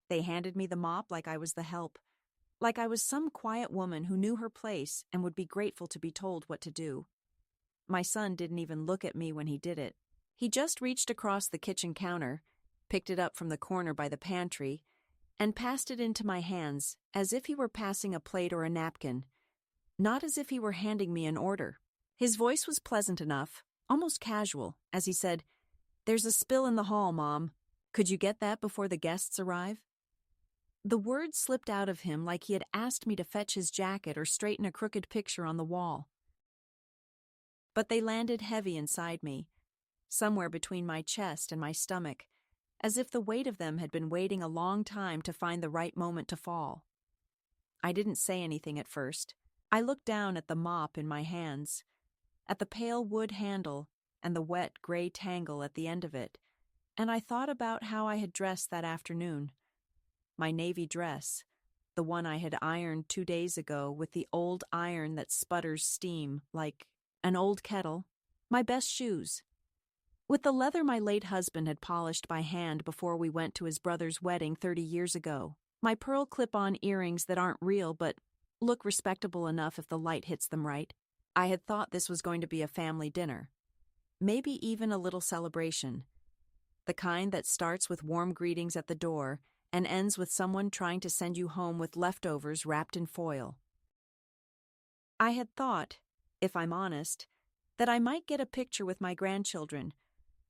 They handed me the mop like I was the help, like I was some quiet woman who knew her place and would be grateful to be told what to do. My son didn't even look at me when he did it. He just reached across the kitchen counter, picked it up from the corner by the pantry, and passed it into my hands as if he were passing a plate or a napkin, not as if he were handing me an order. His voice was pleasant enough, almost casual, as he said, "There's a spill in the hall, Mom. Could you get that before the guests arrive?" The words slipped out of him like he had asked me to fetch his jacket or straighten a crooked picture on the wall. But they landed heavy inside me, somewhere between my chest and my stomach, as if the weight of them had been waiting a long time to find the right moment to fall. I didn't say anything at first. I looked down at the mop in my hands, at the pale wood handle and the wet gray tangle at the end of it, and I thought about how I had dressed that afternoon. My navy dress, the one I had ironed 2 days ago with the old iron that sputters steam like an old kettle, my best shoes, with the leather my late husband had polished by hand before we went to his brother's wedding 30 years ago, my pearl clip-on earrings that aren't real but look respectable enough if the light hits them right. I had thought this was going to be a family dinner, maybe even a little celebration, the kind that starts with warm greetings at the door and ends with someone trying to send you home with leftovers wrapped in foil. I had thought, if I'm honest, that I might get a picture with my grandchildren,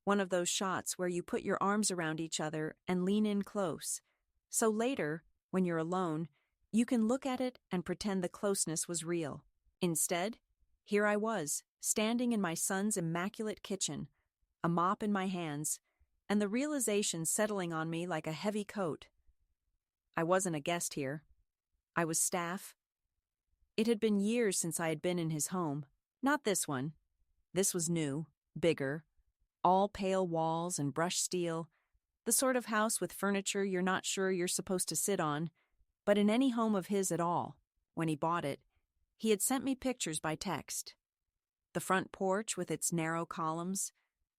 one of those shots where you put your arms around each other and lean in close, so later, when you're alone, you can look at it and pretend the closeness was real. Instead, here I was, standing in my son's immaculate kitchen, a mop in my hands, and the realization settling on me like a heavy coat. I wasn't a guest here. I was staff. It had been years since I had been in his home. Not this one. This was new, bigger, all pale walls and brushed steel, the sort of house with furniture you're not sure you're supposed to sit on, but in any home of his at all. When he bought it, he had sent me pictures by text. The front porch with its narrow columns,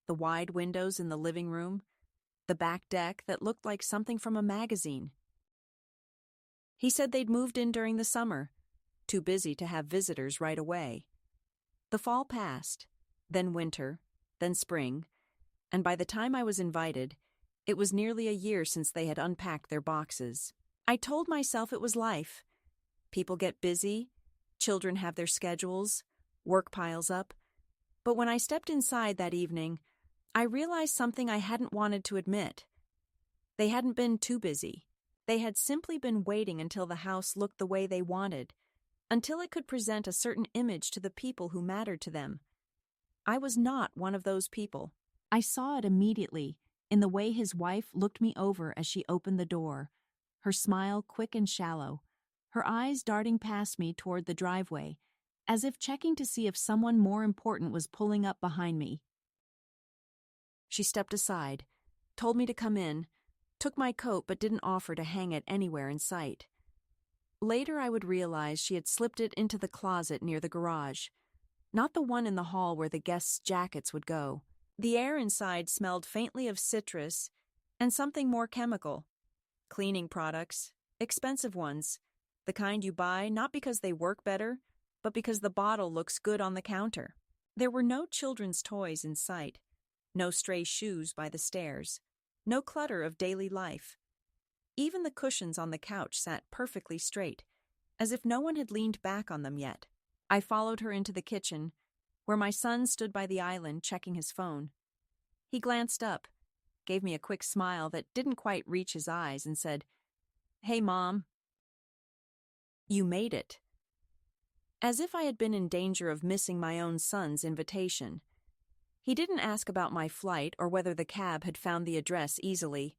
the wide windows in the living room, the back deck that looked like something from a magazine. He said they'd moved in during the summer, too busy to have visitors right away. The fall passed, then winter, then spring, and by the time I was invited, it was nearly a year since they had unpacked their boxes. I told myself it was life. People get busy, children have their schedules, work piles up. But when I stepped inside that evening, I realized something I hadn't wanted to admit. They hadn't been too busy. They had simply been waiting until the house looked the way they wanted, until it could present a certain image to the people who mattered to them. I was not one of those people. I saw it immediately in the way his wife looked me over as she opened the door, her smile quick and shallow, her eyes darting past me toward the driveway, as if checking to see if someone more important was pulling up behind me. She stepped aside, told me to come in, took my coat but didn't offer to hang it anywhere in sight. Later I would realize she had slipped it into the closet near the garage, not the one in the hall where the guests' jackets would go. The air inside smelled faintly of citrus and something more chemical. Cleaning products, expensive ones, the kind you buy not because they work better, but because the bottle looks good on the counter. There were no children's toys in sight, no stray shoes by the stairs, no clutter of daily life. Even the cushions on the couch sat perfectly straight, as if no one had leaned back on them yet. I followed her into the kitchen, where my son stood by the island checking his phone. He glanced up, gave me a quick smile that didn't quite reach his eyes, and said, "Hey, Mom." "You made it." As if I had been in danger of missing my own son's invitation. He didn't ask about my flight or whether the cab had found the address easily.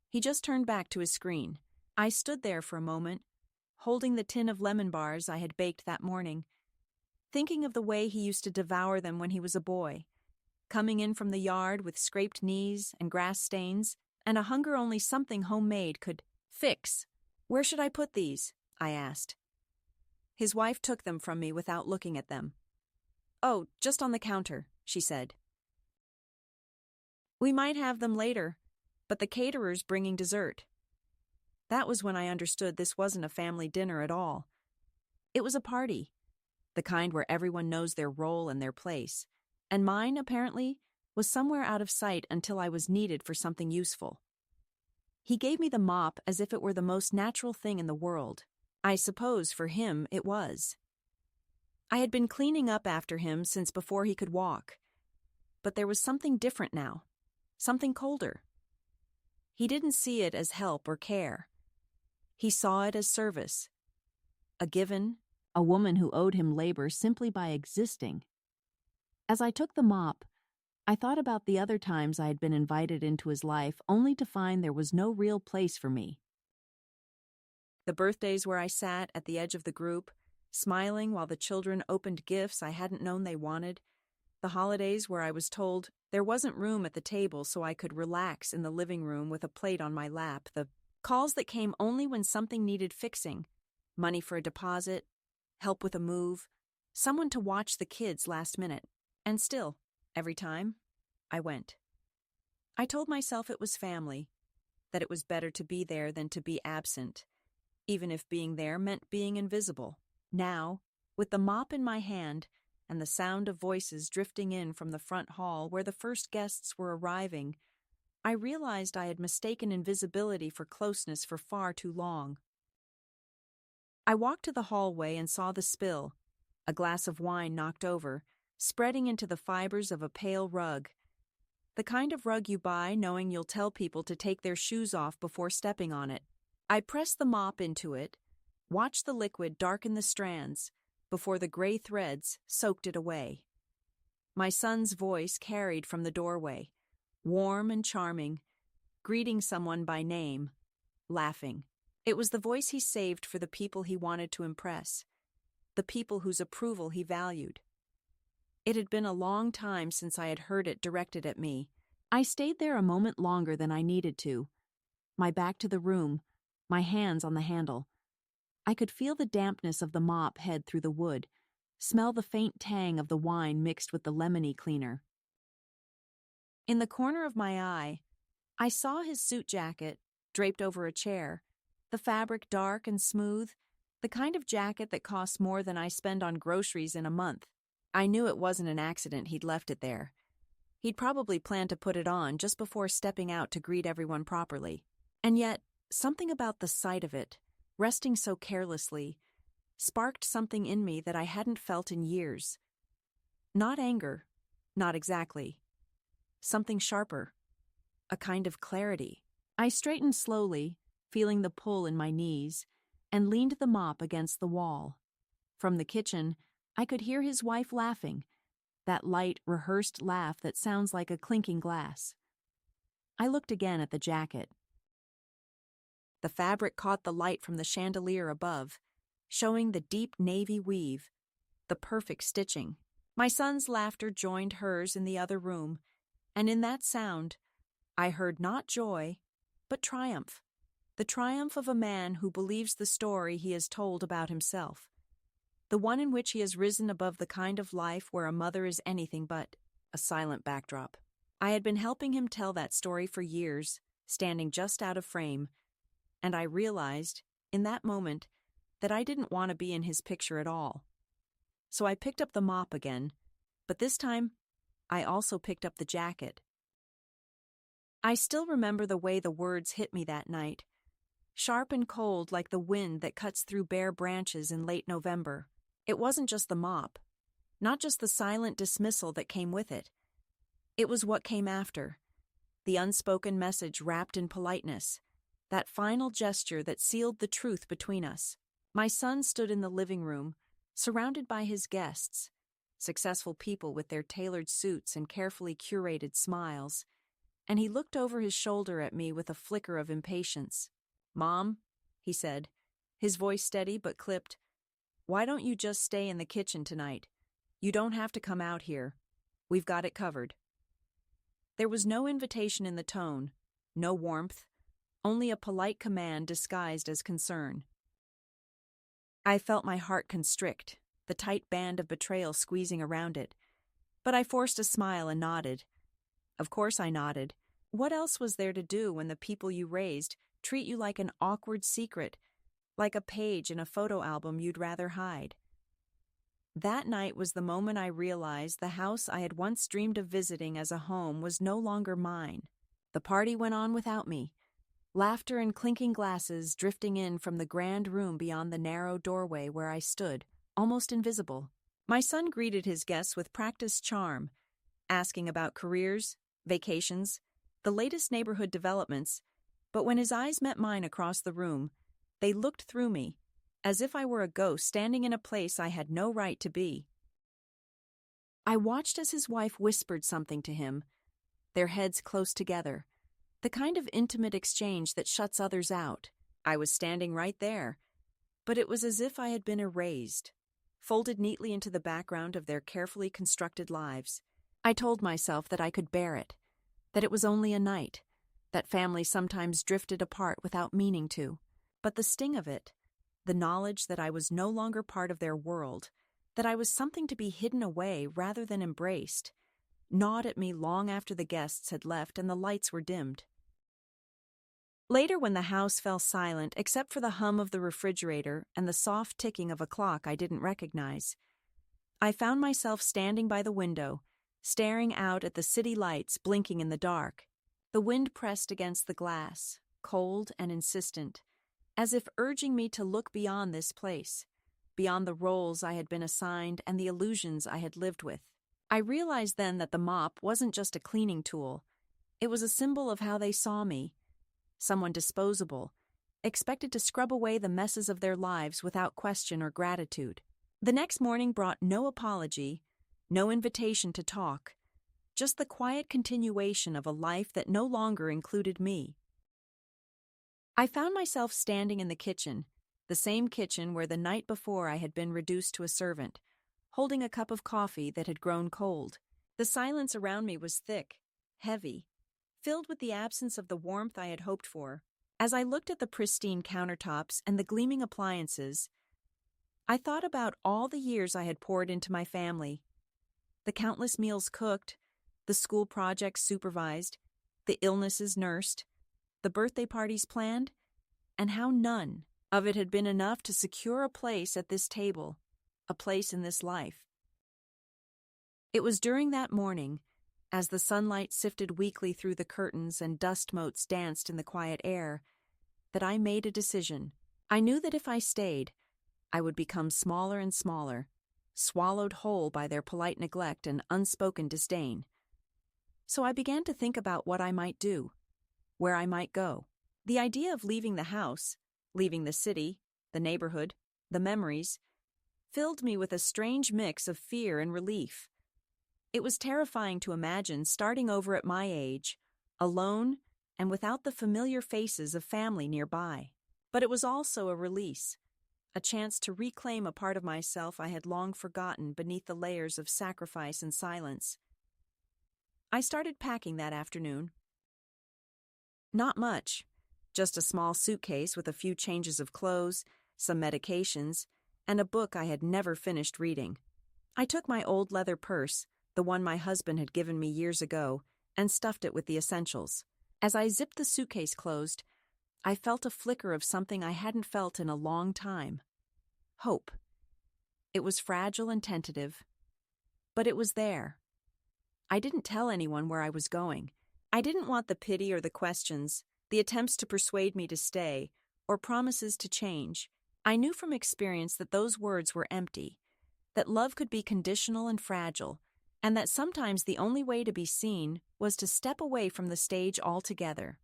He just turned back to his screen. I stood there for a moment, holding the tin of lemon bars I had baked that morning, thinking of the way he used to devour them when he was a boy, coming in from the yard with scraped knees and grass stains, and a hunger only something homemade could fix. "Where should I put these?" I asked. His wife took them from me without looking at them. "Oh, just on the counter," she said. "We might have them later, but the caterer's bringing dessert." That was when I understood this wasn't a family dinner at all. It was a party, the kind where everyone knows their role and their place, and mine, apparently, was somewhere out of sight until I was needed for something useful. He gave me the mop as if it were the most natural thing in the world. I suppose for him it was. I had been cleaning up after him since before he could walk, but there was something different now, something colder. He didn't see it as help or care. He saw it as service, a given, a woman who owed him labor simply by existing. As I took the mop, I thought about the other times I had been invited into his life only to find there was no real place for me. The birthdays where I sat at the edge of the group, smiling while the children opened gifts I hadn't known they wanted, the holidays where I was told there wasn't room at the table so I could relax in the living room with a plate on my lap, the calls that came only when something needed fixing, money for a deposit, help with a move, someone to watch the kids last minute, and still, every time, I went. I told myself it was family, that it was better to be there than to be absent, even if being there meant being invisible. Now, with the mop in my hand and the sound of voices drifting in from the front hall where the first guests were arriving, I realized I had mistaken invisibility for closeness for far too long. I walked to the hallway and saw the spill, a glass of wine knocked over, spreading into the fibers of a pale rug. The kind of rug you buy knowing you'll tell people to take their shoes off before stepping on it. I pressed the mop into it, watched the liquid darken the strands before the gray threads soaked it away. My son's voice carried from the doorway, warm and charming, greeting someone by name, laughing. It was the voice he saved for the people he wanted to impress, the people whose approval he valued. It had been a long time since I had heard it directed at me. I stayed there a moment longer than I needed to, my back to the room, my hands on the handle. I could feel the dampness of the mop head through the wood, smell the faint tang of the wine mixed with the lemony cleaner. In the corner of my eye, I saw his suit jacket, draped over a chair, the fabric dark and smooth, the kind of jacket that costs more than I spend on groceries in a month. I knew it wasn't an accident he'd left it there. He'd probably planned to put it on just before stepping out to greet everyone properly. And yet, something about the sight of it, resting so carelessly, sparked something in me that I hadn't felt in years. Not anger, not exactly. Something sharper, a kind of clarity. I straightened slowly, feeling the pull in my knees, and leaned the mop against the wall. From the kitchen, I could hear his wife laughing, that light, rehearsed laugh that sounds like a clinking glass. I looked again at the jacket. The fabric caught the light from the chandelier above, showing the deep navy weave, the perfect stitching. My son's laughter joined hers in the other room, and in that sound, I heard not joy, but triumph. The triumph of a man who believes the story he has told about himself. The one in which he has risen above the kind of life where a mother is anything but a silent backdrop. I had been helping him tell that story for years, standing just out of frame, and I realized, in that moment, that I didn't want to be in his picture at all. So I picked up the mop again, but this time, I also picked up the jacket. I still remember the way the words hit me that night, sharp and cold like the wind that cuts through bare branches in late November. It wasn't just the mop, not just the silent dismissal that came with it. It was what came after, the unspoken message wrapped in politeness, that final gesture that sealed the truth between us. My son stood in the living room, surrounded by his guests, successful people with their tailored suits and carefully curated smiles, and he looked over his shoulder at me with a flicker of impatience. "Mom," he said, his voice steady but clipped, "why don't you just stay in the kitchen tonight? You don't have to come out here. We've got it covered." There was no invitation in the tone, no warmth, only a polite command disguised as concern. I felt my heart constrict, the tight band of betrayal squeezing around it, but I forced a smile and nodded. Of course I nodded. What else was there to do when the people you raised treat you like an awkward secret, like a page in a photo album you'd rather hide. That night was the moment I realized the house I had once dreamed of visiting as a home was no longer mine. The party went on without me, laughter and clinking glasses drifting in from the grand room beyond the narrow doorway where I stood, almost invisible. My son greeted his guests with practiced charm, asking about careers, vacations, the latest neighborhood developments, but when his eyes met mine across the room, they looked through me, as if I were a ghost standing in a place I had no right to be. I watched as his wife whispered something to him, their heads close together, the kind of intimate exchange that shuts others out. I was standing right there, but it was as if I had been erased, folded neatly into the background of their carefully constructed lives. I told myself that I could bear it, that it was only a night, that families sometimes drifted apart without meaning to. But the sting of it, the knowledge that I was no longer part of their world, that I was something to be hidden away rather than embraced, gnawed at me long after the guests had left and the lights were dimmed. Later, when the house fell silent except for the hum of the refrigerator and the soft ticking of a clock I didn't recognize, I found myself standing by the window, staring out at the city lights blinking in the dark. The wind pressed against the glass, cold and insistent, as if urging me to look beyond this place, beyond the roles I had been assigned and the illusions I had lived with. I realized then that the mop wasn't just a cleaning tool. It was a symbol of how they saw me, someone disposable, expected to scrub away the messes of their lives without question or gratitude. The next morning brought no apology, no invitation to talk, just the quiet continuation of a life that no longer included me. I found myself standing in the kitchen, the same kitchen where the night before I had been reduced to a servant, holding a cup of coffee that had grown cold. The silence around me was thick, heavy, filled with the absence of the warmth I had hoped for. As I looked at the pristine countertops and the gleaming appliances, I thought about all the years I had poured into my family, the countless meals cooked, the school projects supervised, the illnesses nursed, the birthday parties planned, and how none of it had been enough to secure a place at this table, a place in this life. It was during that morning, as the sunlight sifted weakly through the curtains and dust motes danced in the quiet air, that I made a decision. I knew that if I stayed, I would become smaller and smaller, swallowed whole by their polite neglect and unspoken disdain. So I began to think about what I might do, where I might go. The idea of leaving the house, leaving the city, the neighborhood, the memories, filled me with a strange mix of fear and relief. It was terrifying to imagine starting over at my age, alone and without the familiar faces of family nearby. But it was also a release, a chance to reclaim a part of myself I had long forgotten beneath the layers of sacrifice and silence. I started packing that afternoon. Not much, just a small suitcase with a few changes of clothes, some medications, and a book I had never finished reading. I took my old leather purse, the one my husband had given me years ago, and stuffed it with the essentials. As I zipped the suitcase closed, I felt a flicker of something I hadn't felt in a long time. Hope. It was fragile and tentative, but it was there. I didn't tell anyone where I was going. I didn't want the pity or the questions, the attempts to persuade me to stay, or promises to change. I knew from experience that those words were empty, that love could be conditional and fragile, and that sometimes the only way to be seen was to step away from the stage altogether.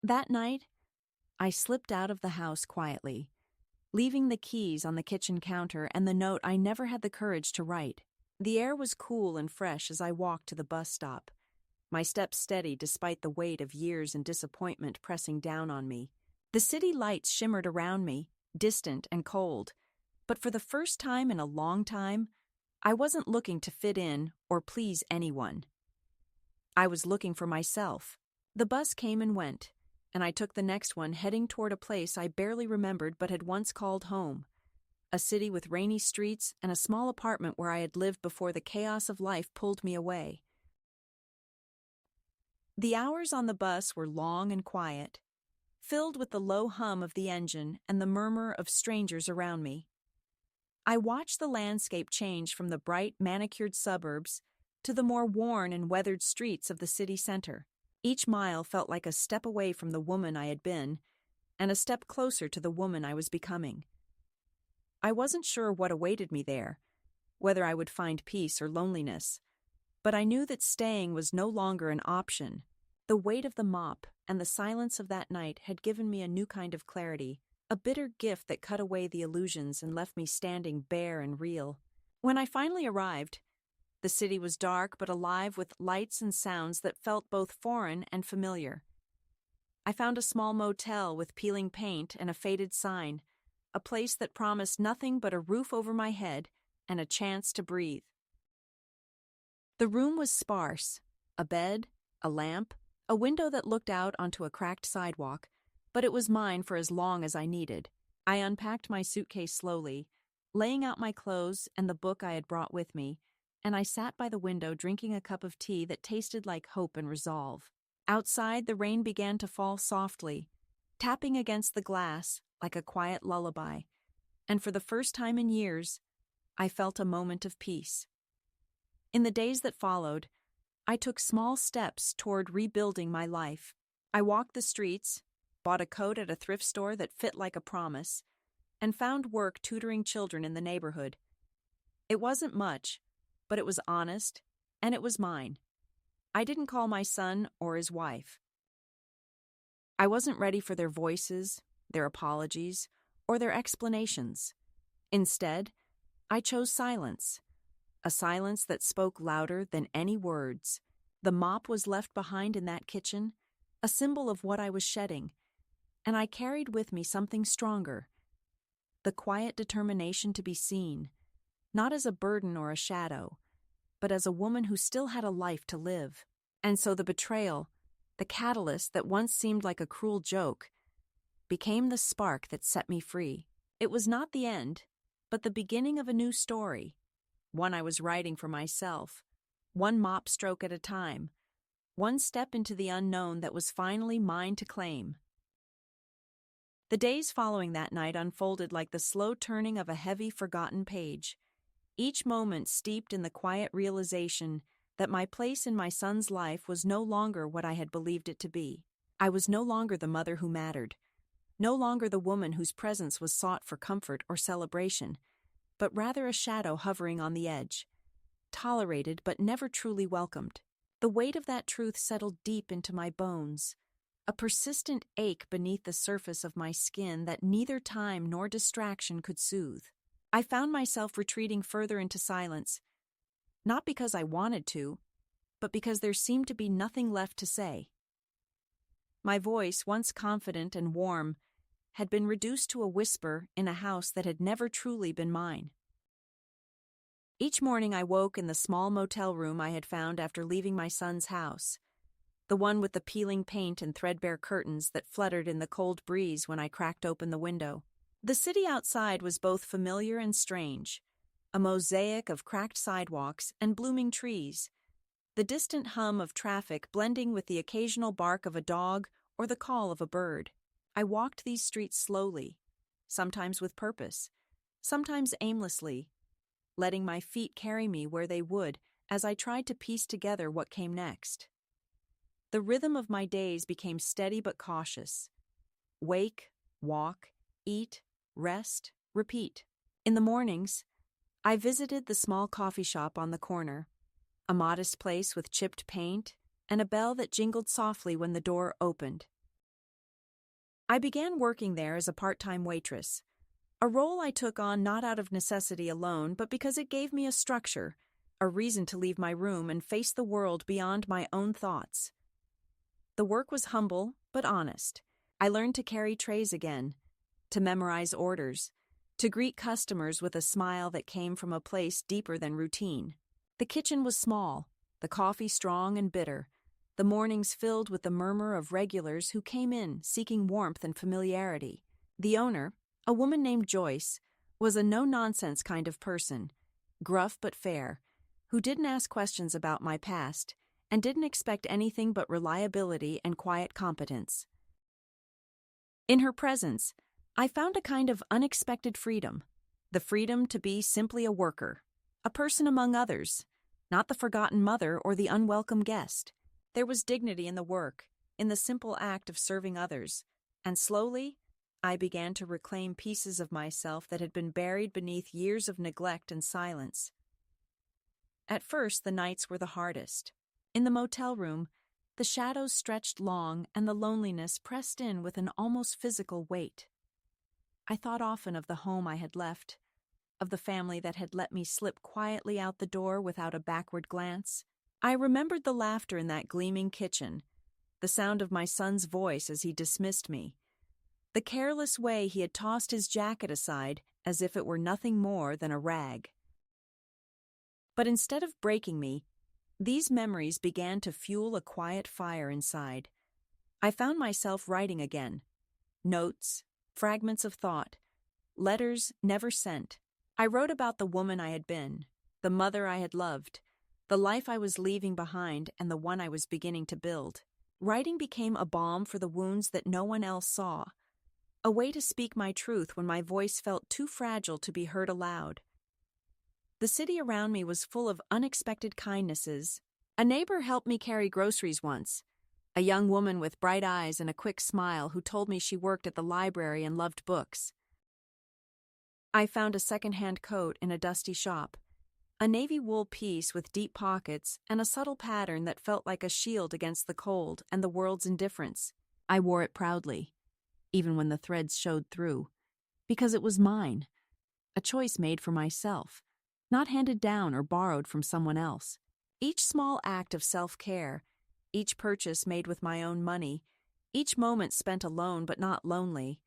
That night, I slipped out of the house quietly, leaving the keys on the kitchen counter and the note I never had the courage to write. The air was cool and fresh as I walked to the bus stop, my steps steady despite the weight of years and disappointment pressing down on me. The city lights shimmered around me, distant and cold, but for the first time in a long time, I wasn't looking to fit in or please anyone. I was looking for myself. The bus came and went, and I took the next one heading toward a place I barely remembered but had once called home. A city with rainy streets and a small apartment where I had lived before the chaos of life pulled me away. The hours on the bus were long and quiet. filled with the low hum of the engine and the murmur of strangers around me. I watched the landscape change from the bright, manicured suburbs to the more worn and weathered streets of the city center. Each mile felt like a step away from the woman I had been, and a step closer to the woman I was becoming. I wasn't sure what awaited me there, whether I would find peace or loneliness, but I knew that staying was no longer an option. The weight of the mop and the silence of that night had given me a new kind of clarity, a bitter gift that cut away the illusions and left me standing bare and real. When I finally arrived, the city was dark but alive with lights and sounds that felt both foreign and familiar. I found a small motel with peeling paint and a faded sign, a place that promised nothing but a roof over my head and a chance to breathe. The room was sparse: a bed, a lamp, a window that looked out onto a cracked sidewalk, but it was mine for as long as I needed. I unpacked my suitcase slowly, laying out my clothes and the book I had brought with me, and I sat by the window drinking a cup of tea that tasted like hope and resolve. Outside, the rain began to fall softly, tapping against the glass like a quiet lullaby, and for the first time in years, I felt a moment of peace. In the days that followed, I took small steps toward rebuilding my life. I walked the streets, bought a coat at a thrift store that fit like a promise, and found work tutoring children in the neighborhood. It wasn't much, but it was honest, and it was mine. I didn't call my son or his wife. I wasn't ready for their voices, their apologies, or their explanations. Instead, I chose silence, a silence that spoke louder than any words. The mop was left behind in that kitchen, a symbol of what I was shedding, and I carried with me something stronger: the quiet determination to be seen, not as a burden or a shadow, but as a woman who still had a life to live. And so the betrayal, the catalyst that once seemed like a cruel joke, became the spark that set me free. It was not the end, but the beginning of a new story, one I was writing for myself, one mop stroke at a time, one step into the unknown that was finally mine to claim. The days following that night unfolded like the slow turning of a heavy, forgotten page, each moment steeped in the quiet realization that my place in my son's life was no longer what I had believed it to be. I was no longer the mother who mattered, no longer the woman whose presence was sought for comfort or celebration, but rather a shadow hovering on the edge, tolerated but never truly welcomed. The weight of that truth settled deep into my bones, a persistent ache beneath the surface of my skin that neither time nor distraction could soothe. I found myself retreating further into silence, not because I wanted to, but because there seemed to be nothing left to say. My voice, once confident and warm, had been reduced to a whisper in a house that had never truly been mine. Each morning I woke in the small motel room I had found after leaving my son's house, the one with the peeling paint and threadbare curtains that fluttered in the cold breeze when I cracked open the window. The city outside was both familiar and strange, a mosaic of cracked sidewalks and blooming trees, the distant hum of traffic blending with the occasional bark of a dog or the call of a bird. I walked these streets slowly, sometimes with purpose, sometimes aimlessly, letting my feet carry me where they would as I tried to piece together what came next. The rhythm of my days became steady but cautious. Wake, walk, eat, rest, repeat. In the mornings, I visited the small coffee shop on the corner, a modest place with chipped paint and a bell that jingled softly when the door opened. I began working there as a part-time waitress, a role I took on not out of necessity alone, but because it gave me a structure, a reason to leave my room and face the world beyond my own thoughts. The work was humble but honest. I learned to carry trays again, to memorize orders, to greet customers with a smile that came from a place deeper than routine. The kitchen was small, the coffee strong and bitter, the mornings filled with the murmur of regulars who came in seeking warmth and familiarity. The owner, a woman named Joyce, was a no-nonsense kind of person, gruff but fair, who didn't ask questions about my past and didn't expect anything but reliability and quiet competence. In her presence, I found a kind of unexpected freedom, the freedom to be simply a worker, a person among others, not the forgotten mother or the unwelcome guest. There was dignity in the work, in the simple act of serving others, and slowly, I began to reclaim pieces of myself that had been buried beneath years of neglect and silence. At first, the nights were the hardest. In the motel room, the shadows stretched long and the loneliness pressed in with an almost physical weight. I thought often of the home I had left, of the family that had let me slip quietly out the door without a backward glance. I remembered the laughter in that gleaming kitchen, the sound of my son's voice as he dismissed me, the careless way he had tossed his jacket aside as if it were nothing more than a rag. But instead of breaking me, these memories began to fuel a quiet fire inside. I found myself writing again. Notes, fragments of thought, letters never sent. I wrote about the woman I had been, the mother I had loved, the life I was leaving behind and the one I was beginning to build. Writing became a balm for the wounds that no one else saw, a way to speak my truth when my voice felt too fragile to be heard aloud. The city around me was full of unexpected kindnesses. A neighbor helped me carry groceries once, a young woman with bright eyes and a quick smile who told me she worked at the library and loved books. I found a second-hand coat in a dusty shop, a navy wool piece with deep pockets and a subtle pattern that felt like a shield against the cold and the world's indifference. I wore it proudly, even when the threads showed through, because it was mine, a choice made for myself, not handed down or borrowed from someone else. Each small act of self-care, each purchase made with my own money, each moment spent alone but not lonely,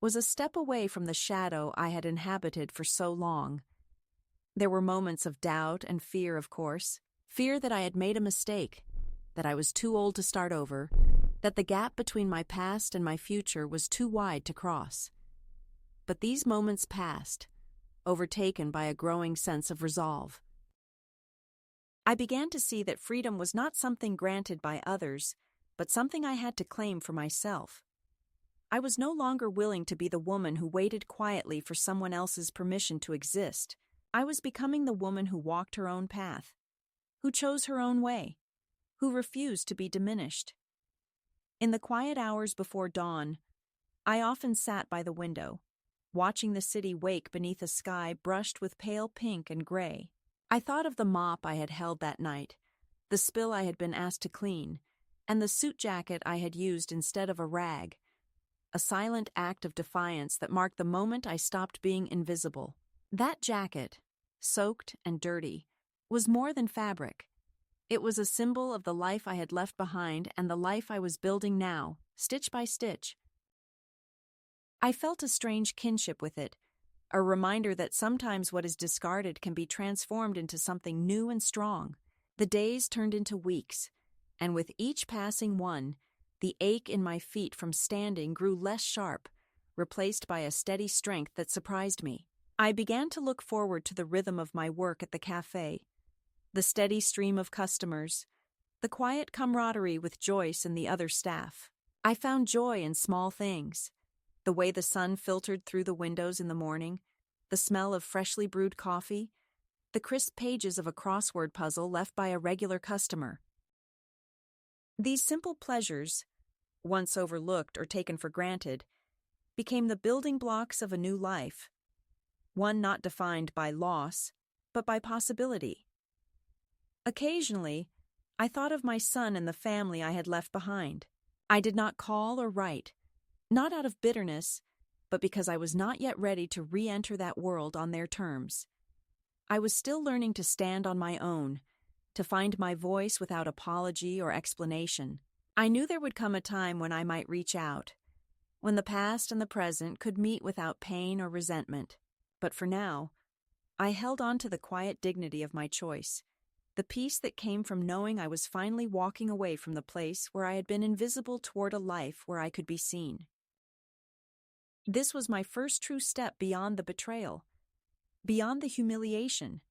was a step away from the shadow I had inhabited for so long. There were moments of doubt and fear, of course, fear that I had made a mistake, that I was too old to start over, that the gap between my past and my future was too wide to cross. But these moments passed, overtaken by a growing sense of resolve. I began to see that freedom was not something granted by others, but something I had to claim for myself. I was no longer willing to be the woman who waited quietly for someone else's permission to exist. I was becoming the woman who walked her own path, who chose her own way, who refused to be diminished. In the quiet hours before dawn, I often sat by the window, watching the city wake beneath a sky brushed with pale pink and gray. I thought of the mop I had held that night, the spill I had been asked to clean, and the suit jacket I had used instead of a rag, a silent act of defiance that marked the moment I stopped being invisible. That jacket, soaked and dirty, was more than fabric. It was a symbol of the life I had left behind and the life I was building now, stitch by stitch. I felt a strange kinship with it, a reminder that sometimes what is discarded can be transformed into something new and strong. The days turned into weeks, and with each passing one, the ache in my feet from standing grew less sharp, replaced by a steady strength that surprised me. I began to look forward to the rhythm of my work at the cafe, the steady stream of customers, the quiet camaraderie with Joyce and the other staff. I found joy in small things. The way the sun filtered through the windows in the morning, the smell of freshly brewed coffee, the crisp pages of a crossword puzzle left by a regular customer. These simple pleasures, once overlooked or taken for granted, became the building blocks of a new life, one not defined by loss, but by possibility. Occasionally, I thought of my son and the family I had left behind. I did not call or write, not out of bitterness, but because I was not yet ready to re-enter that world on their terms. I was still learning to stand on my own, to find my voice without apology or explanation. I knew there would come a time when I might reach out, when the past and the present could meet without pain or resentment. But for now, I held on to the quiet dignity of my choice, the peace that came from knowing I was finally walking away from the place where I had been invisible toward a life where I could be seen. This was my first true step beyond the betrayal, beyond the humiliation.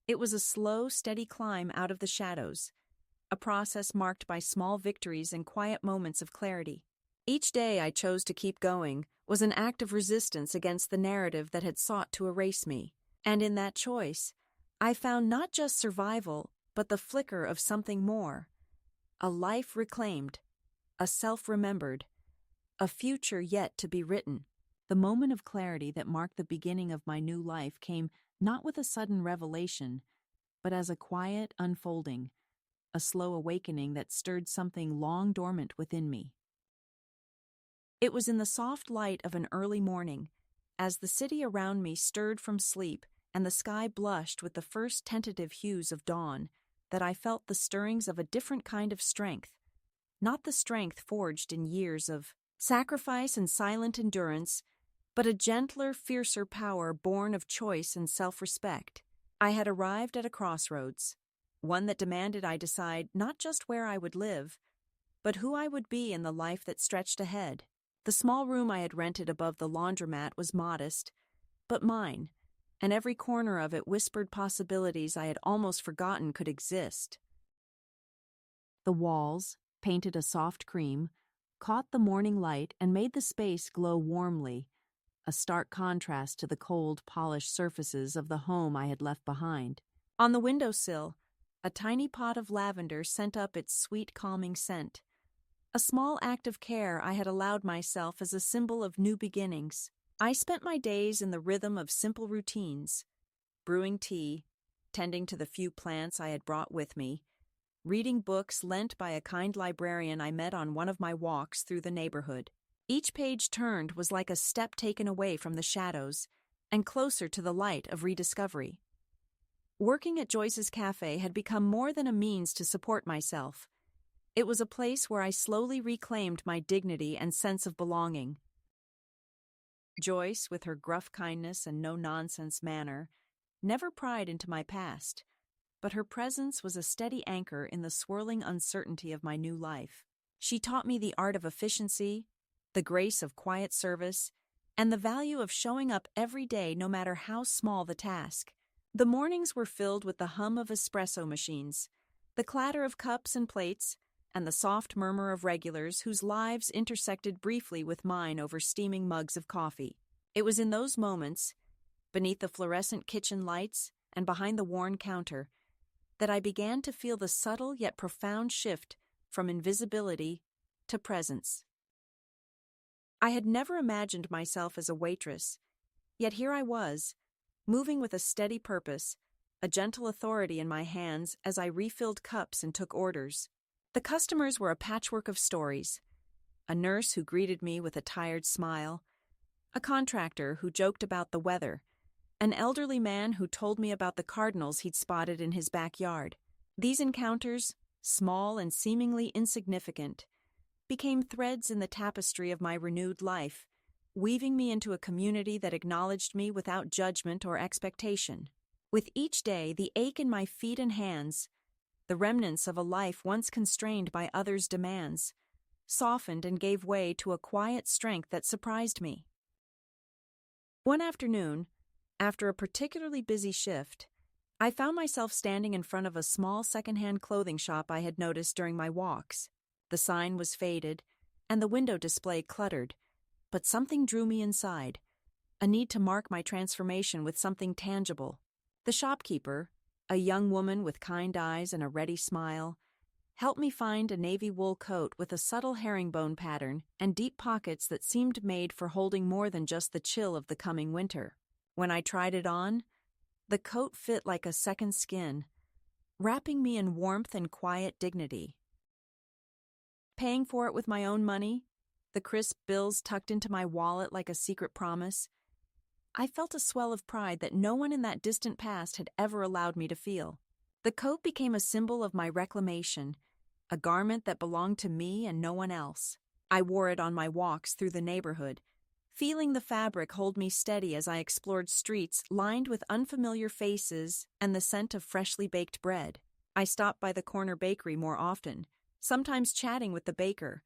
It was a slow, steady climb out of the shadows, a process marked by small victories and quiet moments of clarity. Each day I chose to keep going was an act of resistance against the narrative that had sought to erase me. And in that choice, I found not just survival, but the flicker of something more. A life reclaimed, a self remembered, a future yet to be written. The moment of clarity that marked the beginning of my new life came not with a sudden revelation, but as a quiet unfolding, a slow awakening that stirred something long dormant within me. It was in the soft light of an early morning, as the city around me stirred from sleep and the sky blushed with the first tentative hues of dawn, that I felt the stirrings of a different kind of strength, not the strength forged in years of sacrifice and silent endurance, but a gentler, fiercer power born of choice and self-respect. I had arrived at a crossroads, one that demanded I decide not just where I would live, but who I would be in the life that stretched ahead. The small room I had rented above the laundromat was modest, but mine, and every corner of it whispered possibilities I had almost forgotten could exist. The walls, painted a soft cream, caught the morning light and made the space glow warmly, a stark contrast to the cold, polished surfaces of the home I had left behind. On the windowsill, a tiny pot of lavender sent up its sweet, calming scent, a small act of care I had allowed myself as a symbol of new beginnings. I spent my days in the rhythm of simple routines, brewing tea, tending to the few plants I had brought with me, reading books lent by a kind librarian I met on one of my walks through the neighborhood. Each page turned was like a step taken away from the shadows and closer to the light of rediscovery. Working at Joyce's Cafe had become more than a means to support myself. It was a place where I slowly reclaimed my dignity and sense of belonging. Joyce, with her gruff kindness and no-nonsense manner, never pried into my past, but her presence was a steady anchor in the swirling uncertainty of my new life. She taught me the art of efficiency, the grace of quiet service, and the value of showing up every day no matter how small the task. The mornings were filled with the hum of espresso machines, the clatter of cups and plates, and the soft murmur of regulars whose lives intersected briefly with mine over steaming mugs of coffee. It was in those moments, beneath the fluorescent kitchen lights and behind the worn counter, that I began to feel the subtle yet profound shift from invisibility to presence. I had never imagined myself as a waitress, yet here I was, moving with a steady purpose, a gentle authority in my hands as I refilled cups and took orders. The customers were a patchwork of stories: a nurse who greeted me with a tired smile, a contractor who joked about the weather, an elderly man who told me about the cardinals he'd spotted in his backyard. These encounters, small and seemingly insignificant, became threads in the tapestry of my renewed life, weaving me into a community that acknowledged me without judgment or expectation. With each day, the ache in my feet and hands, the remnants of a life once constrained by others' demands, softened and gave way to a quiet strength that surprised me. One afternoon, after a particularly busy shift, I found myself standing in front of a small secondhand clothing shop I had noticed during my walks. The sign was faded, and the window display cluttered, but something drew me inside, a need to mark my transformation with something tangible. The shopkeeper, a young woman with kind eyes and a ready smile, helped me find a navy wool coat with a subtle herringbone pattern and deep pockets that seemed made for holding more than just the chill of the coming winter. When I tried it on, the coat fit like a second skin, wrapping me in warmth and quiet dignity. Paying for it with my own money, the crisp bills tucked into my wallet like a secret promise, I felt a swell of pride that no one in that distant past had ever allowed me to feel. The coat became a symbol of my reclamation, a garment that belonged to me and no one else. I wore it on my walks through the neighborhood, feeling the fabric hold me steady as I explored streets lined with unfamiliar faces and the scent of freshly baked bread. I stopped by the corner bakery more often, sometimes chatting with the baker,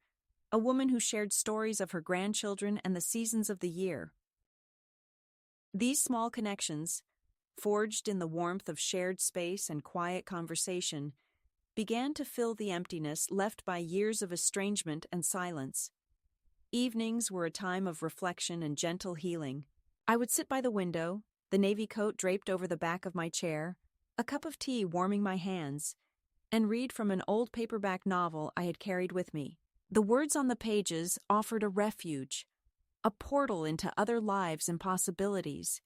a woman who shared stories of her grandchildren and the seasons of the year. These small connections, forged in the warmth of shared space and quiet conversation, began to fill the emptiness left by years of estrangement and silence. Evenings were a time of reflection and gentle healing. I would sit by the window, the navy coat draped over the back of my chair, a cup of tea warming my hands, and read from an old paperback novel I had carried with me. The words on the pages offered a refuge, a portal into other lives and possibilities,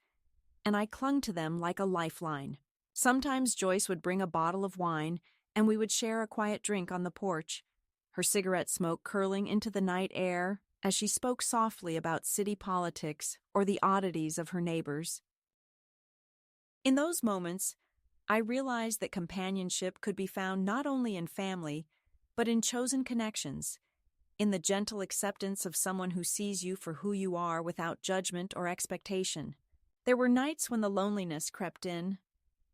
and I clung to them like a lifeline. Sometimes Joyce would bring a bottle of wine, and we would share a quiet drink on the porch, her cigarette smoke curling into the night air as she spoke softly about city politics or the oddities of her neighbors. In those moments, I realized that companionship could be found not only in family, but in chosen connections, in the gentle acceptance of someone who sees you for who you are without judgment or expectation. There were nights when the loneliness crept in,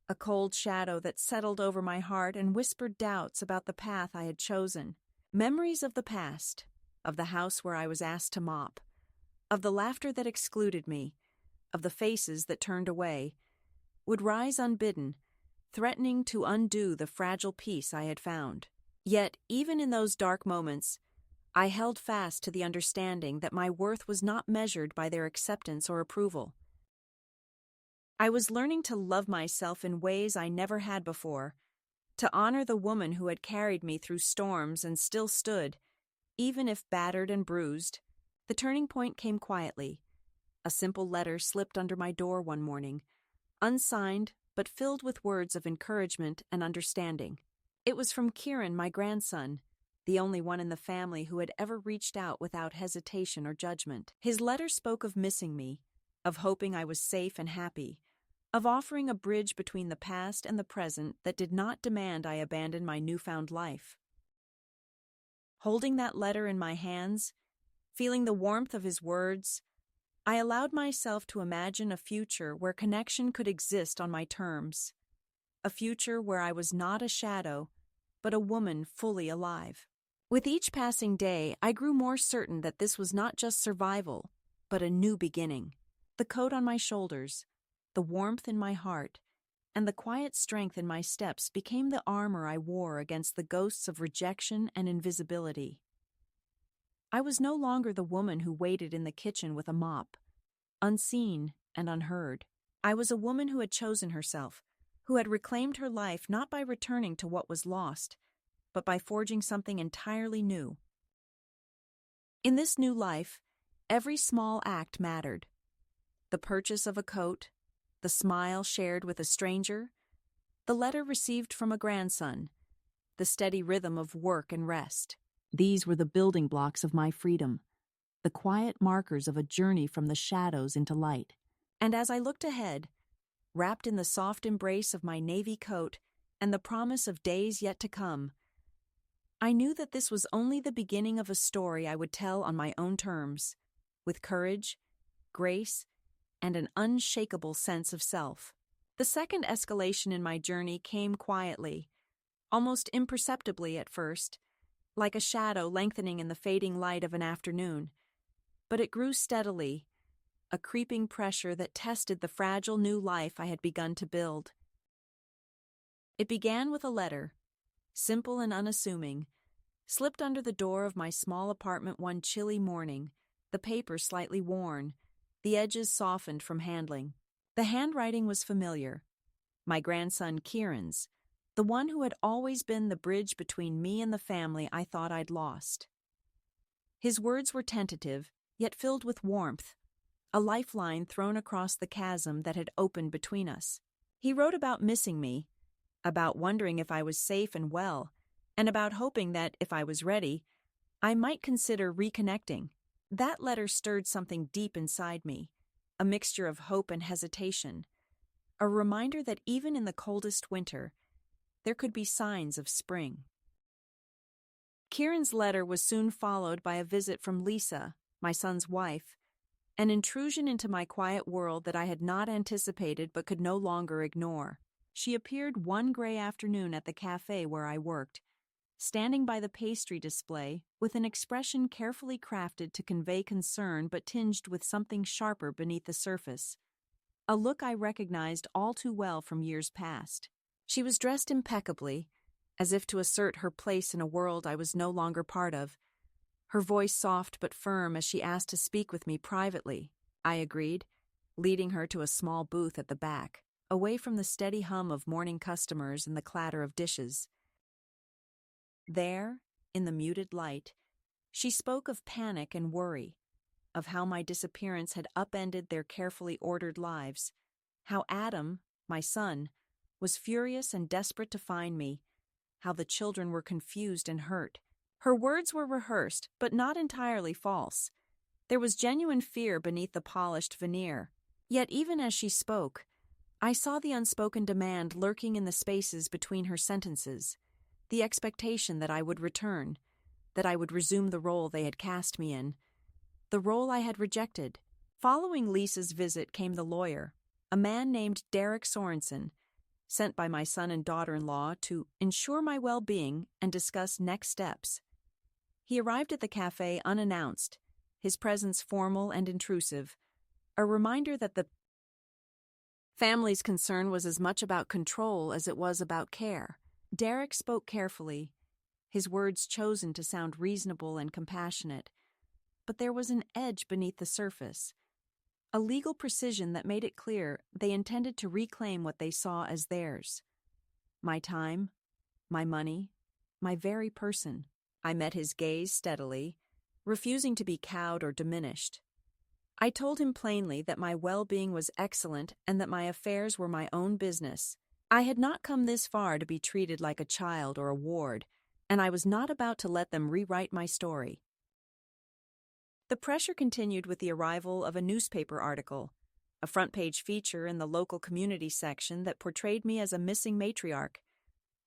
a cold shadow that settled over my heart and whispered doubts about the path I had chosen. Memories of the past, of the house where I was asked to mop, of the laughter that excluded me, of the faces that turned away, would rise unbidden, threatening to undo the fragile peace I had found. Yet, even in those dark moments, I held fast to the understanding that my worth was not measured by their acceptance or approval. I was learning to love myself in ways I never had before, to honor the woman who had carried me through storms and still stood, even if battered and bruised. The turning point came quietly. A simple letter slipped under my door one morning, unsigned but filled with words of encouragement and understanding. It was from Kieran, my grandson, the only one in the family who had ever reached out without hesitation or judgment. His letter spoke of missing me, of hoping I was safe and happy, of offering a bridge between the past and the present that did not demand I abandon my newfound life. Holding that letter in my hands, feeling the warmth of his words, I allowed myself to imagine a future where connection could exist on my terms, a future where I was not a shadow, but a woman fully alive. With each passing day, I grew more certain that this was not just survival, but a new beginning. The coat on my shoulders, the warmth in my heart, and the quiet strength in my steps became the armor I wore against the ghosts of rejection and invisibility. I was no longer the woman who waited in the kitchen with a mop, unseen and unheard. I was a woman who had chosen herself, who had reclaimed her life not by returning to what was lost, but by forging something entirely new. In this new life, every small act mattered. The purchase of a coat, the smile shared with a stranger, the letter received from a grandson, the steady rhythm of work and rest. These were the building blocks of my freedom, the quiet markers of a journey from the shadows into light. And as I looked ahead, wrapped in the soft embrace of my navy coat and the promise of days yet to come, I knew that this was only the beginning of a story I would tell on my own terms, with courage, grace, and an unshakable sense of self. The second escalation in my journey came quietly, almost imperceptibly at first, like a shadow lengthening in the fading light of an afternoon. But it grew steadily, a creeping pressure that tested the fragile new life I had begun to build. It began with a letter, simple and unassuming, slipped under the door of my small apartment one chilly morning, the paper slightly worn, the edges softened from handling. The handwriting was familiar, my grandson Kieran's, the one who had always been the bridge between me and the family I thought I'd lost. His words were tentative, yet filled with warmth, a lifeline thrown across the chasm that had opened between us. He wrote about missing me, about wondering if I was safe and well, and about hoping that, if I was ready, I might consider reconnecting. That letter stirred something deep inside me, a mixture of hope and hesitation, a reminder that even in the coldest winter, there could be signs of spring. Kieran's letter was soon followed by a visit from Lisa, my son's wife, an intrusion into my quiet world that I had not anticipated but could no longer ignore. She appeared one gray afternoon at the cafe where I worked, standing by the pastry display with an expression carefully crafted to convey concern but tinged with something sharper beneath the surface, a look I recognized all too well from years past. She was dressed impeccably, as if to assert her place in a world I was no longer part of. Her voice soft but firm as she asked to speak with me privately. I agreed, leading her to a small booth at the back, away from the steady hum of morning customers and the clatter of dishes. There, in the muted light, she spoke of panic and worry, of how my disappearance had upended their carefully ordered lives, how Adam, my son, was furious and desperate to find me, how the children were confused and hurt. Her words were rehearsed, but not entirely false. There was genuine fear beneath the polished veneer. Yet even as she spoke, I saw the unspoken demand lurking in the spaces between her sentences, the expectation that I would return, that I would resume the role they had cast me in, the role I had rejected. Following Lisa's visit came the lawyer, a man named Derek Sorensen, sent by my son and daughter-in-law to ensure my well-being and discuss next steps. He arrived at the cafe unannounced, his presence formal and intrusive, a reminder that the family's concern was as much about control as it was about care. Derek spoke carefully, his words chosen to sound reasonable and compassionate, but there was an edge beneath the surface, a legal precision that made it clear they intended to reclaim what they saw as theirs. My time, my money, my very person. I met his gaze steadily, refusing to be cowed or diminished. I told him plainly that my well-being was excellent and that my affairs were my own business. I had not come this far to be treated like a child or a ward, and I was not about to let them rewrite my story. The pressure continued with the arrival of a newspaper article, a front-page feature in the local community section that portrayed me as a missing matriarch,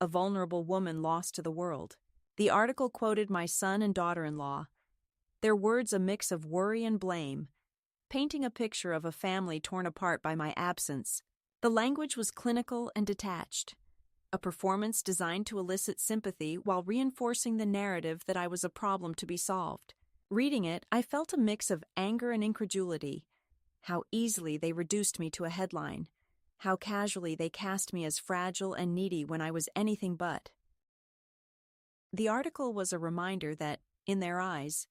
a vulnerable woman lost to the world. The article quoted my son and daughter-in-law, their words a mix of worry and blame, painting a picture of a family torn apart by my absence. The language was clinical and detached, a performance designed to elicit sympathy while reinforcing the narrative that I was a problem to be solved. Reading it, I felt a mix of anger and incredulity. How easily they reduced me to a headline. How casually they cast me as fragile and needy when I was anything but. The article was a reminder that, in their eyes,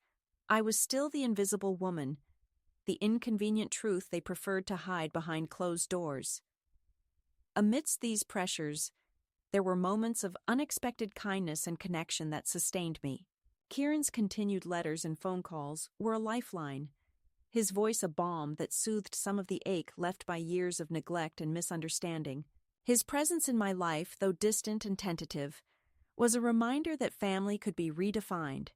I was still the invisible woman, the inconvenient truth they preferred to hide behind closed doors. Amidst these pressures, there were moments of unexpected kindness and connection that sustained me. Kieran's continued letters and phone calls were a lifeline, his voice a balm that soothed some of the ache left by years of neglect and misunderstanding. His presence in my life, though distant and tentative, was a reminder that family could be redefined,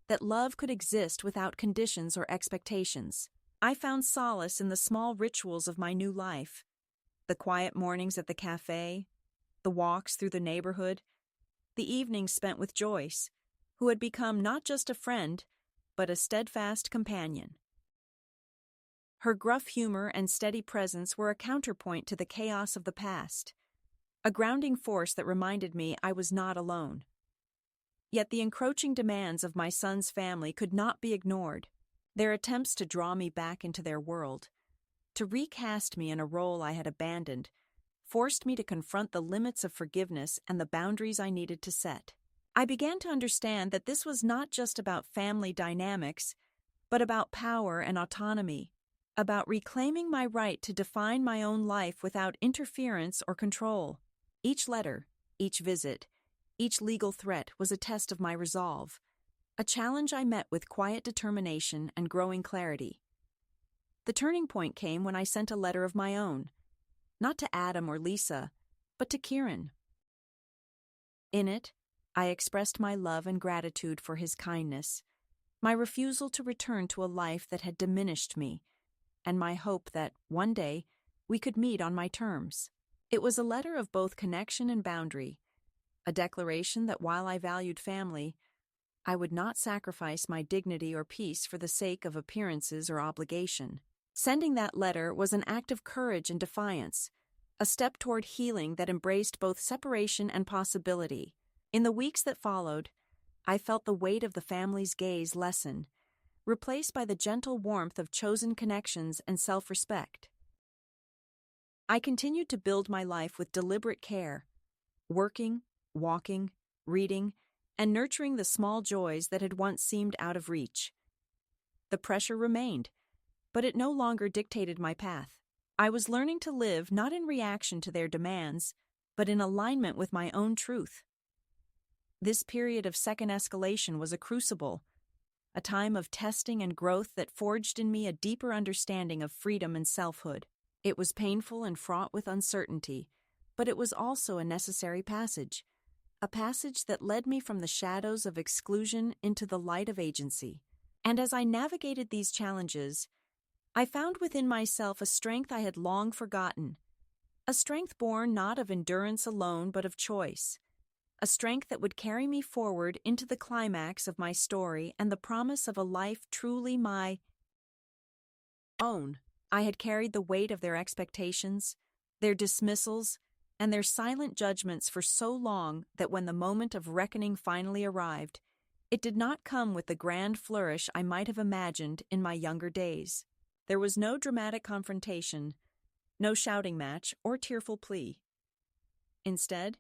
that love could exist without conditions or expectations. I found solace in the small rituals of my new life, the quiet mornings at the cafe, the walks through the neighborhood, the evenings spent with Joyce, who had become not just a friend, but a steadfast companion. Her gruff humor and steady presence were a counterpoint to the chaos of the past, a grounding force that reminded me I was not alone. Yet the encroaching demands of my son's family could not be ignored. Their attempts to draw me back into their world, to recast me in a role I had abandoned, forced me to confront the limits of forgiveness and the boundaries I needed to set. I began to understand that this was not just about family dynamics, but about power and autonomy, about reclaiming my right to define my own life without interference or control. Each letter, each visit, each legal threat was a test of my resolve, a challenge I met with quiet determination and growing clarity. The turning point came when I sent a letter of my own, not to Adam or Lisa, but to Kieran. In it, I expressed my love and gratitude for his kindness, my refusal to return to a life that had diminished me, and my hope that, one day, we could meet on my terms. It was a letter of both connection and boundary, a declaration that while I valued family, I would not sacrifice my dignity or peace for the sake of appearances or obligation. Sending that letter was an act of courage and defiance, a step toward healing that embraced both separation and possibility. In the weeks that followed, I felt the weight of the family's gaze lessen, replaced by the gentle warmth of chosen connections and self-respect. I continued to build my life with deliberate care, working, walking, reading, and nurturing the small joys that had once seemed out of reach. The pressure remained, but it no longer dictated my path. I was learning to live not in reaction to their demands, but in alignment with my own truth. This period of second escalation was a crucible, a time of testing and growth that forged in me a deeper understanding of freedom and selfhood. It was painful and fraught with uncertainty, but it was also a necessary passage, a passage that led me from the shadows of exclusion into the light of agency. And as I navigated these challenges, I found within myself a strength I had long forgotten, a strength born not of endurance alone but of choice, a strength that would carry me forward into the climax of my story and the promise of a life truly my own. I had carried the weight of their expectations, their dismissals, and their silent judgments for so long that when the moment of reckoning finally arrived, it did not come with the grand flourish I might have imagined in my younger days. There was no dramatic confrontation, no shouting match or tearful plea. Instead,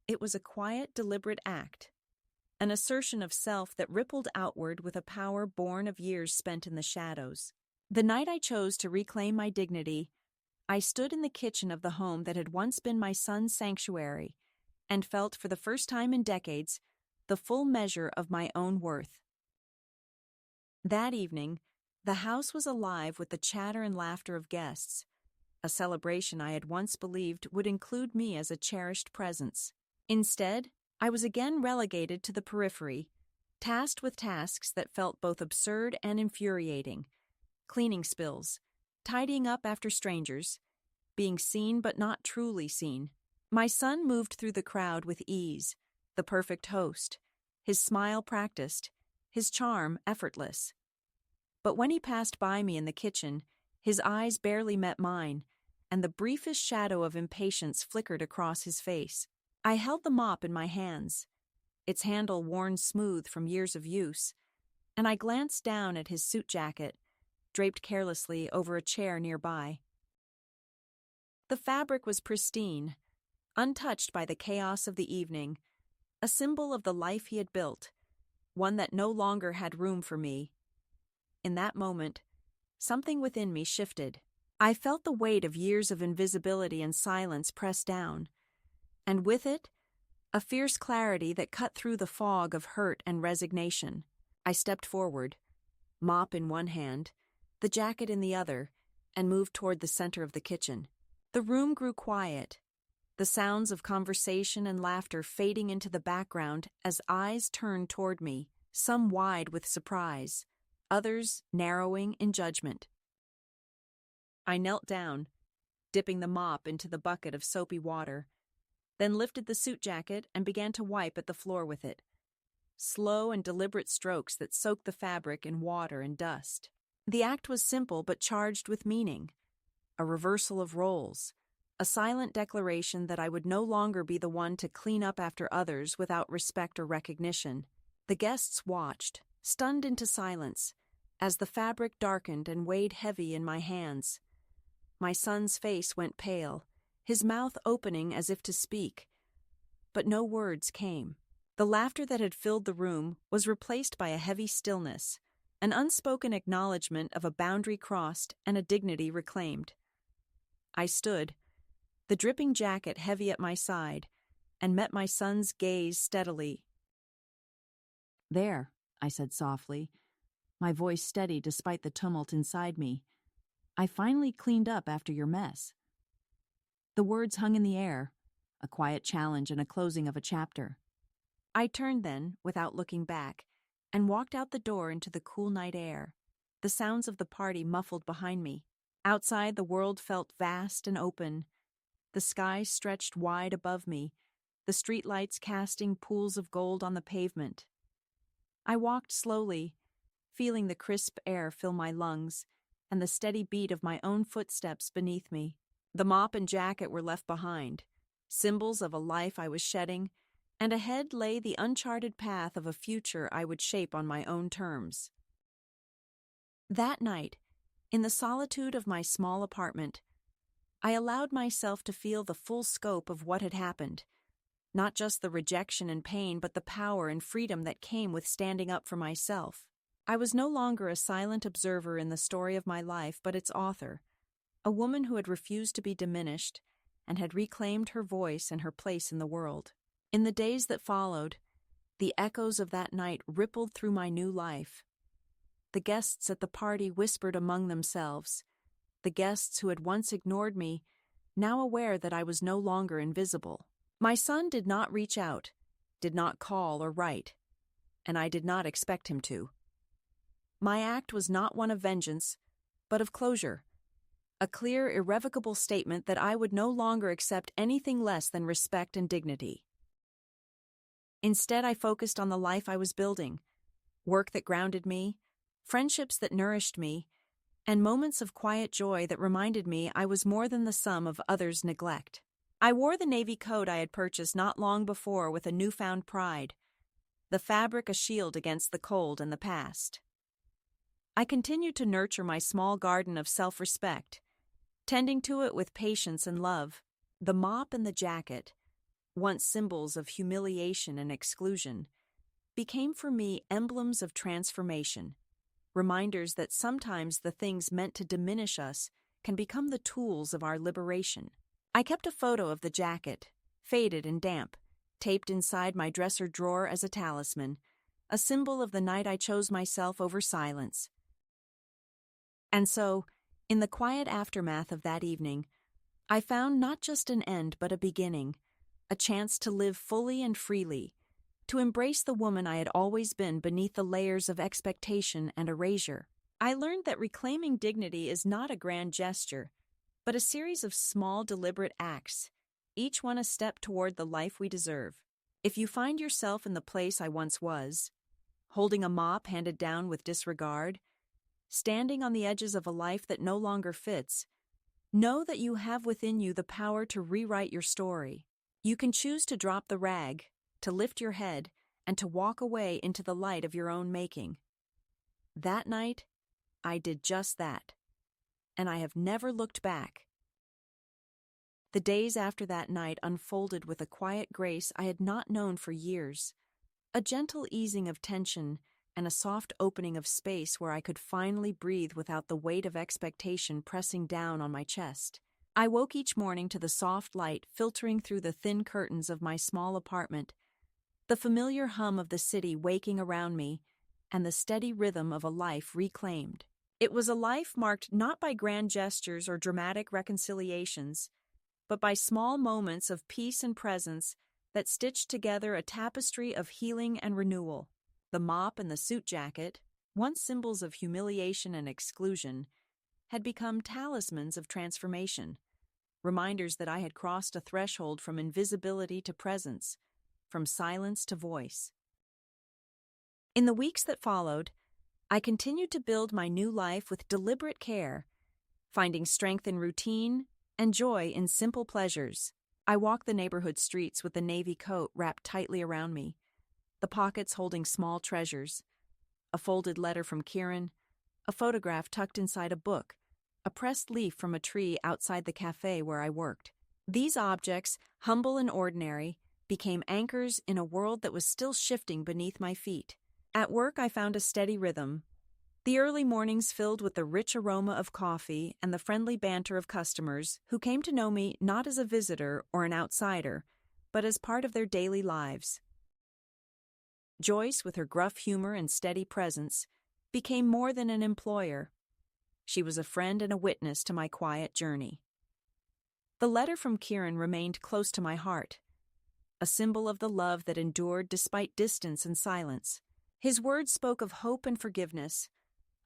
it was a quiet, deliberate act, an assertion of self that rippled outward with a power born of years spent in the shadows. The night I chose to reclaim my dignity, I stood in the kitchen of the home that had once been my son's sanctuary and felt for the first time in decades the full measure of my own worth. That evening, the house was alive with the chatter and laughter of guests, a celebration I had once believed would include me as a cherished presence. Instead, I was again relegated to the periphery, tasked with tasks that felt both absurd and infuriating: cleaning spills, tidying up after strangers, being seen but not truly seen. My son moved through the crowd with ease, the perfect host, his smile practiced, his charm effortless. But when he passed by me in the kitchen, his eyes barely met mine, and the briefest shadow of impatience flickered across his face. I held the mop in my hands, its handle worn smooth from years of use, and I glanced down at his suit jacket, draped carelessly over a chair nearby. The fabric was pristine, untouched by the chaos of the evening, a symbol of the life he had built, one that no longer had room for me. In that moment, something within me shifted. I felt the weight of years of invisibility and silence press down, and with it, a fierce clarity that cut through the fog of hurt and resignation. I stepped forward, mop in one hand, the jacket in the other, and moved toward the center of the kitchen. The room grew quiet, the sounds of conversation and laughter fading into the background as eyes turned toward me, some wide with surprise, others narrowing in judgment. I knelt down, dipping the mop into the bucket of soapy water, then lifted the suit jacket and began to wipe at the floor with it. Slow and deliberate strokes that soaked the fabric in water and dust. The act was simple but charged with meaning, a reversal of roles, a silent declaration that I would no longer be the one to clean up after others without respect or recognition. The guests watched, stunned into silence, as the fabric darkened and weighed heavy in my hands. My son's face went pale, his mouth opening as if to speak, but no words came. The laughter that had filled the room was replaced by a heavy stillness, an unspoken acknowledgement of a boundary crossed and a dignity reclaimed. I stood, the dripping jacket heavy at my side, and met my son's gaze steadily. "There," I said softly, my voice steady despite the tumult inside me. "I finally cleaned up after your mess." The words hung in the air, a quiet challenge and a closing of a chapter. I turned then, without looking back, and walked out the door into the cool night air, the sounds of the party muffled behind me. Outside, the world felt vast and open. The sky stretched wide above me, the streetlights casting pools of gold on the pavement. I walked slowly, feeling the crisp air fill my lungs and the steady beat of my own footsteps beneath me. The mop and jacket were left behind, symbols of a life I was shedding, and ahead lay the uncharted path of a future I would shape on my own terms. That night, in the solitude of my small apartment, I allowed myself to feel the full scope of what had happened, not just the rejection and pain, but the power and freedom that came with standing up for myself. I was no longer a silent observer in the story of my life, but its author, a woman who had refused to be diminished and had reclaimed her voice and her place in the world. In the days that followed, the echoes of that night rippled through my new life. The guests at the party whispered among themselves, the guests who had once ignored me, now aware that I was no longer invisible. My son did not reach out, did not call or write, and I did not expect him to. My act was not one of vengeance, but of closure, a clear, irrevocable statement that I would no longer accept anything less than respect and dignity. Instead, I focused on the life I was building, work that grounded me, friendships that nourished me, and moments of quiet joy that reminded me I was more than the sum of others' neglect. I wore the navy coat I had purchased not long before with a newfound pride, the fabric a shield against the cold and the past. I continued to nurture my small garden of self-respect, tending to it with patience and love. The mop and the jacket, once symbols of humiliation and exclusion, became for me emblems of transformation, reminders that sometimes the things meant to diminish us can become the tools of our liberation. I kept a photo of the jacket, faded and damp, taped inside my dresser drawer as a talisman, a symbol of the night I chose myself over silence. And so, in the quiet aftermath of that evening, I found not just an end but a beginning, a chance to live fully and freely, to embrace the woman I had always been beneath the layers of expectation and erasure. I learned that reclaiming dignity is not a grand gesture, but a series of small, deliberate acts, each one a step toward the life we deserve. If you find yourself in the place I once was, holding a mop handed down with disregard, standing on the edges of a life that no longer fits, know that you have within you the power to rewrite your story. You can choose to drop the rag, to lift your head, and to walk away into the light of your own making. That night, I did just that, and I have never looked back. The days after that night unfolded with a quiet grace I had not known for years, a gentle easing of tension and a soft opening of space where I could finally breathe without the weight of expectation pressing down on my chest. I woke each morning to the soft light filtering through the thin curtains of my small apartment, the familiar hum of the city waking around me, and the steady rhythm of a life reclaimed. It was a life marked not by grand gestures or dramatic reconciliations, but by small moments of peace and presence that stitched together a tapestry of healing and renewal. The mop and the suit jacket, once symbols of humiliation and exclusion, had become talismans of transformation, reminders that I had crossed a threshold from invisibility to presence, from silence to voice. In the weeks that followed, I continued to build my new life with deliberate care, finding strength in routine and joy in simple pleasures. I walked the neighborhood streets with the navy coat wrapped tightly around me, the pockets holding small treasures, a folded letter from Kieran, a photograph tucked inside a book, a pressed leaf from a tree outside the cafe where I worked. These objects, humble and ordinary, became anchors in a world that was still shifting beneath my feet. At work, I found a steady rhythm, the early mornings filled with the rich aroma of coffee and the friendly banter of customers who came to know me not as a visitor or an outsider, but as part of their daily lives. Joyce, with her gruff humor and steady presence, became more than an employer. She was a friend and a witness to my quiet journey. The letter from Kieran remained close to my heart, a symbol of the love that endured despite distance and silence. His words spoke of hope and forgiveness,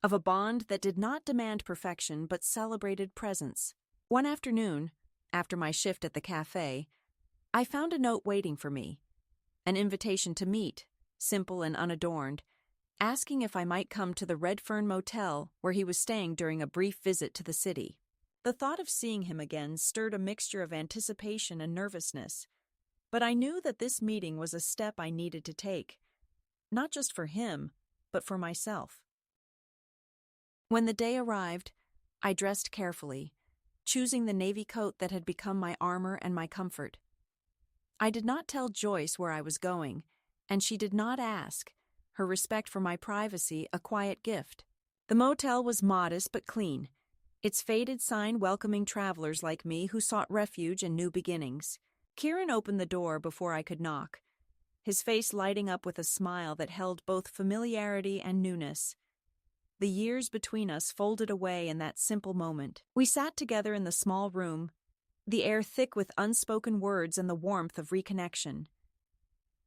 of a bond that did not demand perfection but celebrated presence. One afternoon, after my shift at the cafe, I found a note waiting for me, an invitation to meet, simple and unadorned, asking if I might come to the Red Fern Motel where he was staying during a brief visit to the city. The thought of seeing him again stirred a mixture of anticipation and nervousness, but I knew that this meeting was a step I needed to take, not just for him, but for myself. When the day arrived, I dressed carefully, choosing the navy coat that had become my armor and my comfort. I did not tell Joyce where I was going, and she did not ask, her respect for my privacy a quiet gift. The motel was modest but clean, its faded sign welcoming travelers like me who sought refuge and new beginnings. Kieran opened the door before I could knock, his face lighting up with a smile that held both familiarity and newness. The years between us folded away in that simple moment. We sat together in the small room, the air thick with unspoken words and the warmth of reconnection.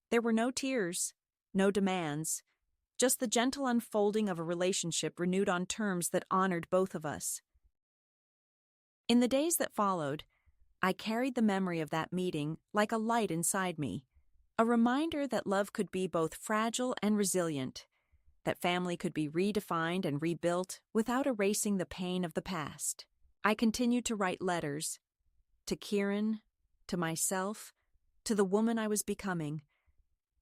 There were no tears, no demands, just the gentle unfolding of a relationship renewed on terms that honored both of us. In the days that followed, I carried the memory of that meeting like a light inside me, a reminder that love could be both fragile and resilient, that family could be redefined and rebuilt without erasing the pain of the past. I continued to write letters, to Kieran, to myself, to the woman I was becoming,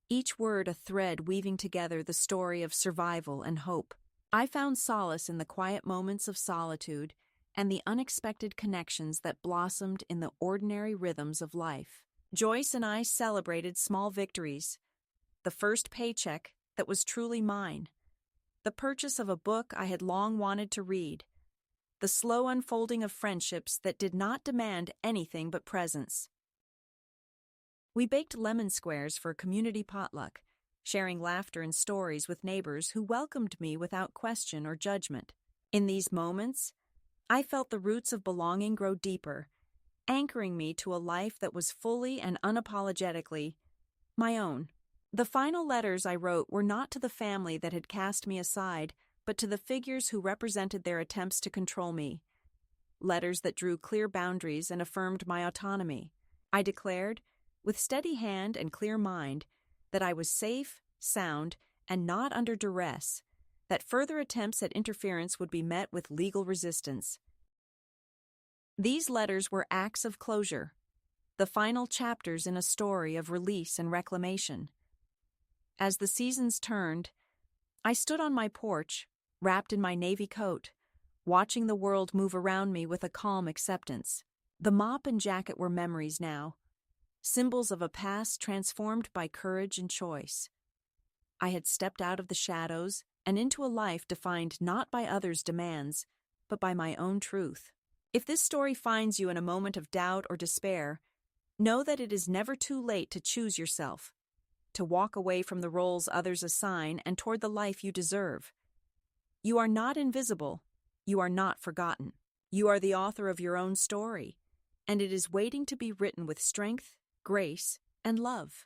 each word a thread weaving together the story of survival and hope. I found solace in the quiet moments of solitude and the unexpected connections that blossomed in the ordinary rhythms of life. Joyce and I celebrated small victories, the first paycheck that was truly mine, the purchase of a book I had long wanted to read, the slow unfolding of friendships that did not demand anything but presence. We baked lemon squares for a community potluck, sharing laughter and stories with neighbors who welcomed me without question or judgment. In these moments, I felt the roots of belonging grow deeper, anchoring me to a life that was fully and unapologetically my own. The final letters I wrote were not to the family that had cast me aside, but to the figures who represented their attempts to control me. Letters that drew clear boundaries and affirmed my autonomy. I declared, with steady hand and clear mind, that I was safe, sound, and not under duress, that further attempts at interference would be met with legal resistance. These letters were acts of closure, the final chapters in a story of release and reclamation. As the seasons turned, I stood on my porch, wrapped in my navy coat, watching the world move around me with a calm acceptance. The mop and jacket were memories now, symbols of a past transformed by courage and choice. I had stepped out of the shadows and into a life defined not by others' demands, but by my own truth. If this story finds you in a moment of doubt or despair, know that it is never too late to choose yourself, to walk away from the roles others assign and toward the life you deserve. You are not invisible. You are not forgotten. You are the author of your own story, and it is waiting to be written with strength, grace, and love.